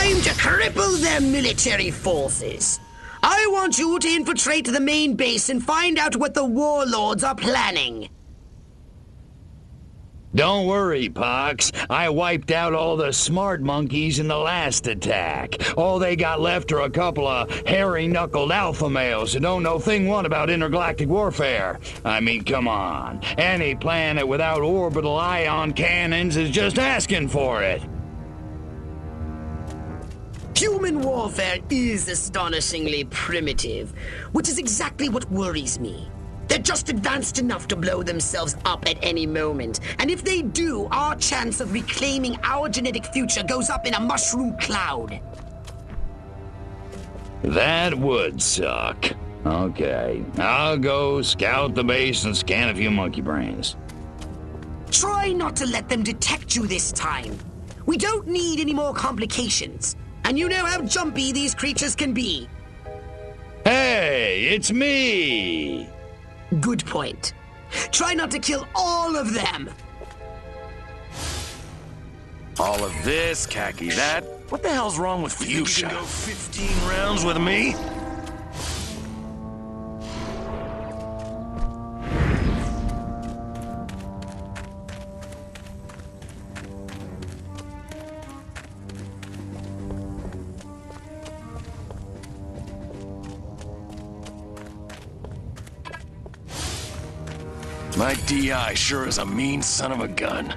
time to cripple their military forces. I want you to infiltrate the main base and find out what the warlords are planning. Don't worry, Pox. I wiped out all the smart monkeys in the last attack. All they got left are a couple of hairy-knuckled alpha males who don't know thing one about intergalactic warfare. I mean, come on. Any planet without orbital ion cannons is just asking for it. Human warfare is astonishingly primitive, which is exactly what worries me. They're just advanced enough to blow themselves up at any moment. And if they do, our chance of reclaiming our genetic future goes up in a mushroom cloud. That would suck. Okay, I'll go scout the base and scan a few monkey brains. Try not to let them detect you this time. We don't need any more complications. And you know how jumpy these creatures can be. Hey, it's me! Good point. Try not to kill all of them. All of this, khaki that. What the hell's wrong with Fuchsia? You can go 15 rounds with me? My DI sure is a mean son of a gun.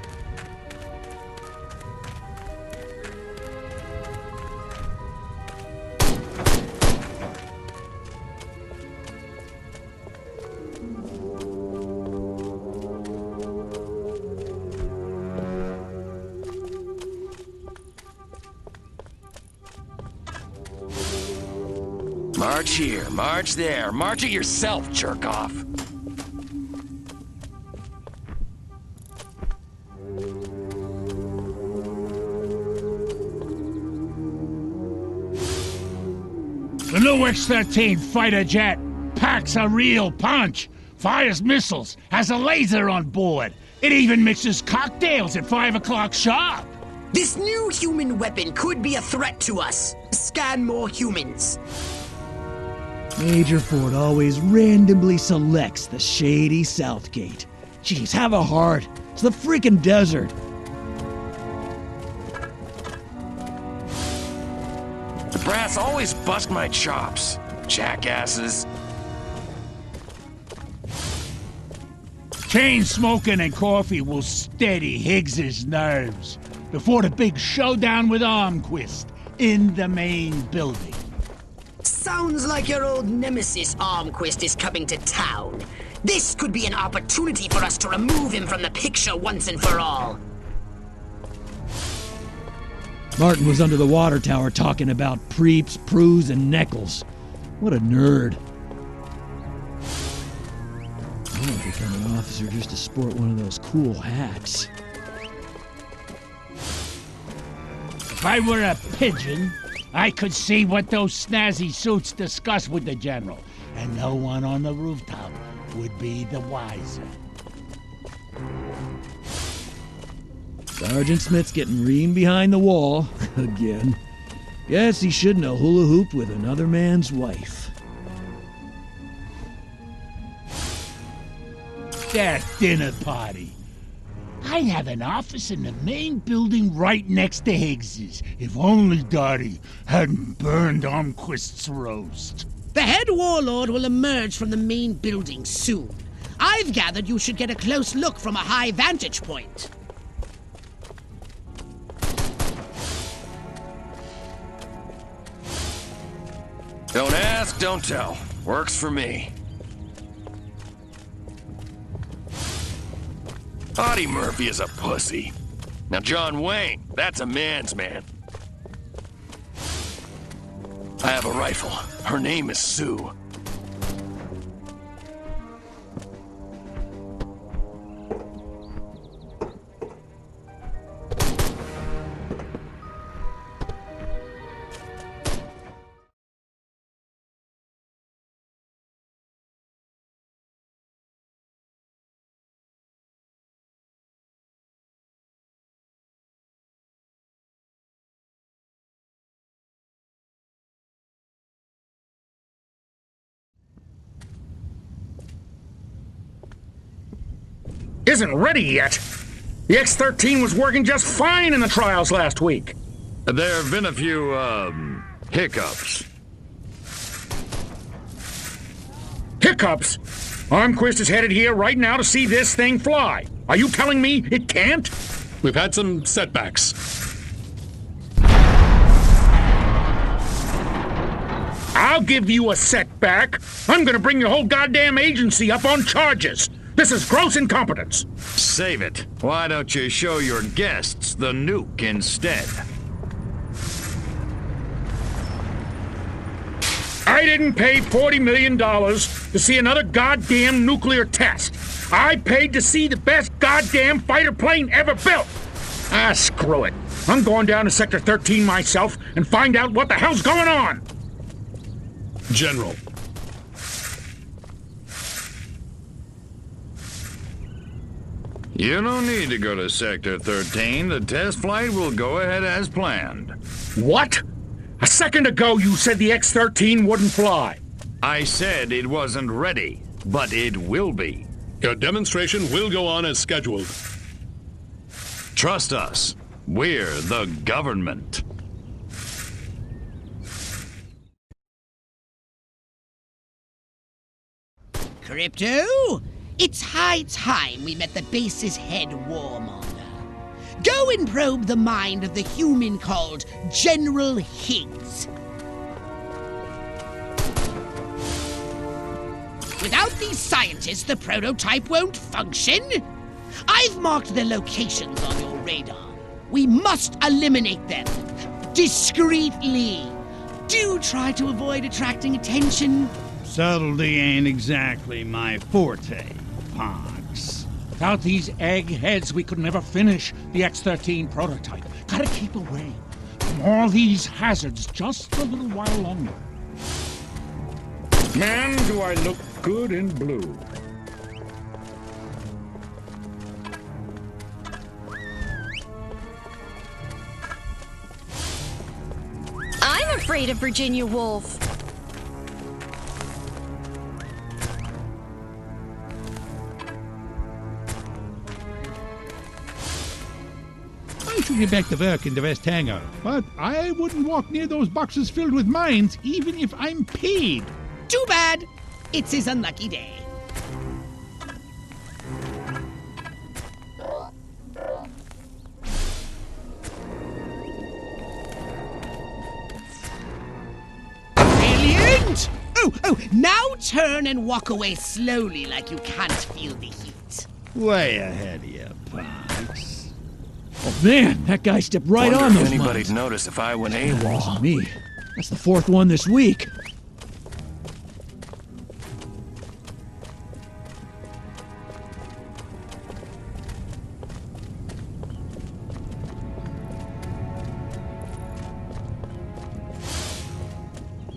March here, march there, march it yourself, jerk off. The new X-13 fighter jet packs a real punch, fires missiles, has a laser on board. It even mixes cocktails at 5 o'clock sharp. This new human weapon could be a threat to us. Scan more humans. Major Ford always randomly selects the shady Southgate. Jeez, have a heart. It's the freaking desert. The brass always bust my chops, jackasses. Chain smoking and coffee will steady Higgs's nerves before the big showdown with Armquist in the main building. Sounds like your old nemesis Armquist is coming to town. This could be an opportunity for us to remove him from the picture once and for all. Martin was under the water tower talking about preeps, proos, and neckles. What a nerd. I want to become an officer just to sport one of those cool hats. If I were a pigeon, I could see what those snazzy suits discuss with the general, and no one on the rooftop would be the wiser. Sergeant Smith's getting reamed behind the wall again. Guess he shouldn't have hula hooped with another man's wife. That dinner party. I'd have an office in the main building right next to Higgs's, if only Dottie hadn't burned Armquist's roast. The head warlord will emerge from the main building soon. I've gathered you should get a close look from a high vantage point. Don't ask, don't tell. Works for me. Audie Murphy is a pussy. Now John Wayne, that's a man's man. I have a rifle. Her name is Sue. isn't ready yet. The X-13 was working just fine in the trials last week. There have been a few, hiccups. Hiccups? Armquist is headed here right now to see this thing fly. Are you telling me it can't? We've had some setbacks. I'll give you a setback. I'm gonna bring your whole goddamn agency up on charges. This is gross incompetence. Save it. Why don't you show your guests the nuke instead? I didn't pay $40 million to see another goddamn nuclear test. I paid to see the best goddamn fighter plane ever built. Ah, screw it. I'm going down to Sector 13 myself and find out what the hell's going on. General. You don't need to go to Sector 13. The test flight will go ahead as planned. What? A second ago you said the X-13 wouldn't fly. I said it wasn't ready, but it will be. Your demonstration will go on as scheduled. Trust us. We're the government. Crypto, it's high time we met the base's head warmonger. Go and probe the mind of the human called General Higgs. Without these scientists, the prototype won't function. I've marked their locations on your radar. We must eliminate them. Discreetly. Do try to avoid attracting attention. Subtlety ain't exactly my forte, Pox. Without these eggheads, we could never finish the X-13 prototype. Gotta keep away from all these hazards just a little while longer. Man, do I look good in blue. I'm afraid of Virginia Woolf. I should get back to work in the West Hangar, but I wouldn't walk near those boxes filled with mines, even if I'm paid. Too bad. It's his unlucky day. Brilliant! Oh, now turn and walk away slowly like you can't feel the heat. Way ahead of you, Pox. Oh man, that guy stepped right Wonder on if those anybody'd mines. notice if I went It AWOL. wasn't me. That's the fourth one this week.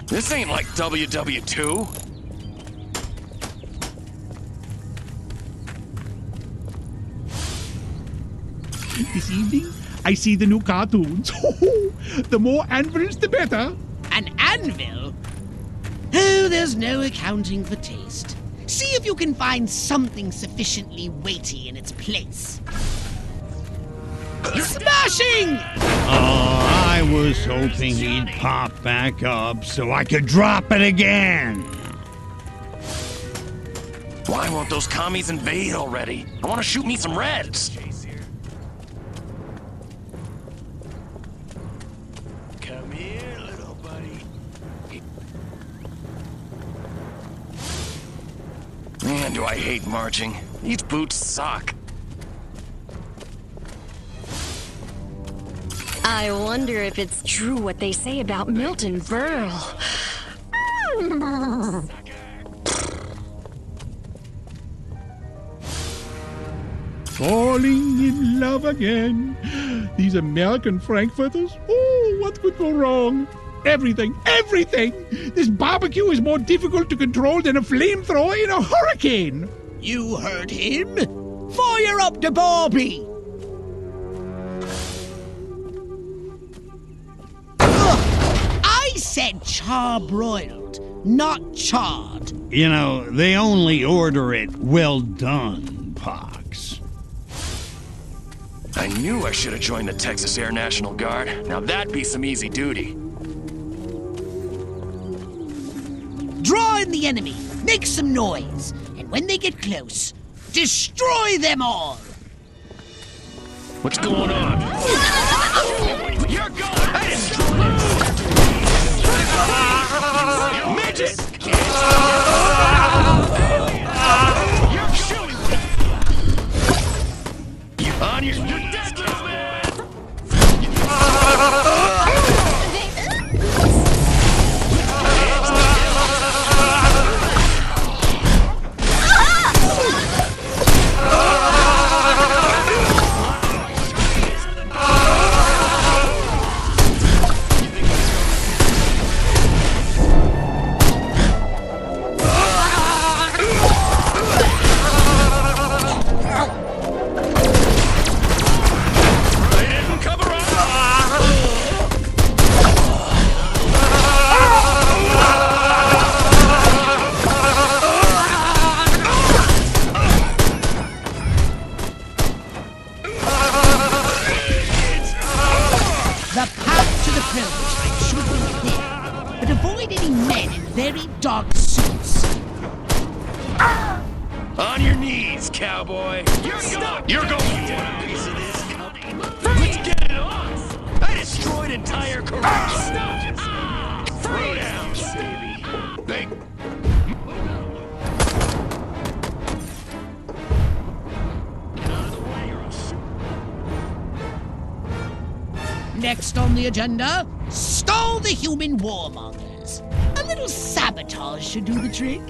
This ain't like WW2. This evening, I see the new cartoons. The more anvils, the better. An anvil? Oh, there's no accounting for taste. See if you can find something sufficiently weighty in its place. Smashing! Oh, I was hoping he'd pop back up so I could drop it again. Why won't those commies invade already? I want to shoot me some reds. Come here, little buddy. Man, do I hate marching. These boots suck. I wonder if it's true what they say about Milton Berle. Falling in love again. These American Frankfurters? Oh, what could go wrong? Everything, everything! This barbecue is more difficult to control than a flamethrower in a hurricane! You heard him? Fire up the Barbie! Ugh, I said charbroiled, not charred. You know, they only order it well done, Pox. I knew I should have joined the Texas Air National Guard. Now that'd be some easy duty. Draw in the enemy, make some noise, and when they get close, destroy them all! What's going on? You're going! Hey! Midget! You're shooting! You on your dead, little man! The path to the prototype should be clear, but avoid any men in very dark suits. On your knees, cowboy! You're going down! Piece of this company. Let's get it off! I destroyed entire careers! Throw down, baby! Big. Next on the agenda, stall the human warmongers. A little sabotage should do the trick.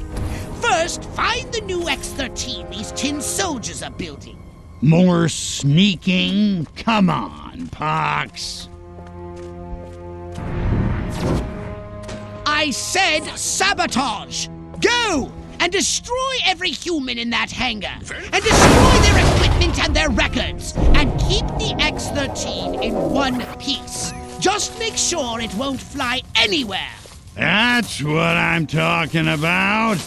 First, find the new X-13 these tin soldiers are building. More sneaking? Come on, Pox. I said sabotage! Go! And destroy every human in that hangar! And destroy their equipment and their records! And keep the X-13 in one piece. Just make sure it won't fly anywhere! That's what I'm talking about.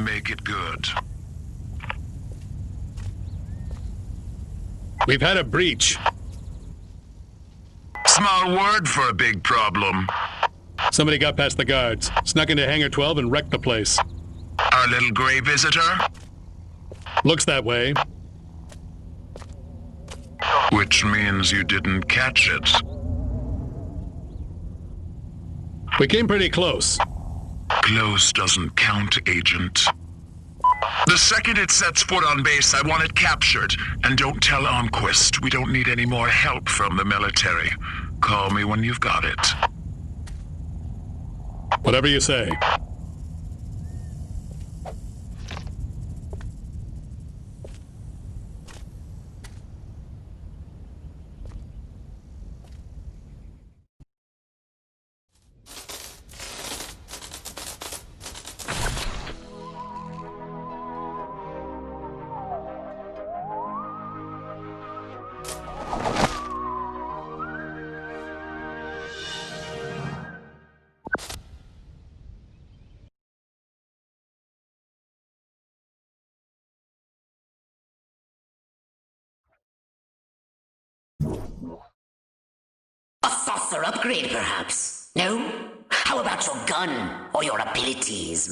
Make it good. We've had a breach. Small word for a big problem. Somebody got past the guards, snuck into Hangar 12 and wrecked the place. Our little gray visitor? Looks that way. Which means you didn't catch it. We came pretty close. Close doesn't count, Agent. The second it sets foot on base, I want it captured. And don't tell Armquist. We don't need any more help from the military. Call me when you've got it. Whatever you say. A saucer upgrade, perhaps? No? How about your gun or your abilities?